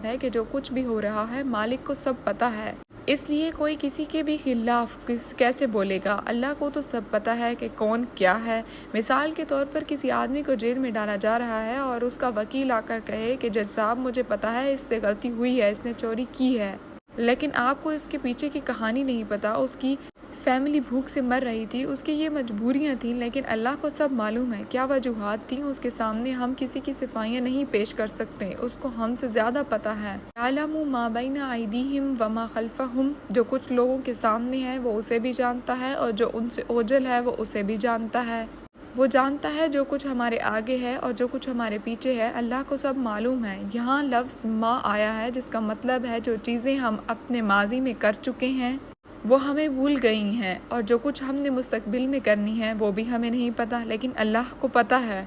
ہے کہ جو کچھ بھی ہو رہا ہے مالک کو سب پتہ ہے، اس لیے کوئی کسی کے بھی خلاف کیسے بولے گا؟ اللہ کو تو سب پتہ ہے کہ کون کیا ہے۔ مثال کے طور پر کسی آدمی کو جیل میں ڈالا جا رہا ہے اور اس کا وکیل آ کر کہے کہ جج صاحب مجھے پتہ ہے اس سے غلطی ہوئی ہے، اس نے چوری کی ہے، لیکن آپ کو اس کے پیچھے کی کہانی نہیں پتہ، اس کی فیملی بھوک سے مر رہی تھی، اس کی یہ مجبوریاں تھیں، لیکن اللہ کو سب معلوم ہے کیا وجوہات تھیں، اس کے سامنے ہم کسی کی صفائیاں نہیں پیش کر سکتے، اس کو ہم سے زیادہ پتہ ہے۔ یعلم ما بین ایدیہم وما خلفہم، جو کچھ لوگوں کے سامنے ہے وہ اسے بھی جانتا ہے اور جو ان سے اوجل ہے وہ اسے بھی جانتا ہے، وہ جانتا ہے جو کچھ ہمارے آگے ہے اور جو کچھ ہمارے پیچھے ہے، اللہ کو سب معلوم ہے۔ یہاں لفظ ما آیا ہے جس کا مطلب ہے جو چیزیں ہم اپنے ماضی میں کر چکے ہیں وہ ہمیں بھول گئی ہیں، اور جو کچھ ہم نے مستقبل میں کرنی ہے وہ بھی ہمیں نہیں پتہ، لیکن اللہ کو پتہ ہے۔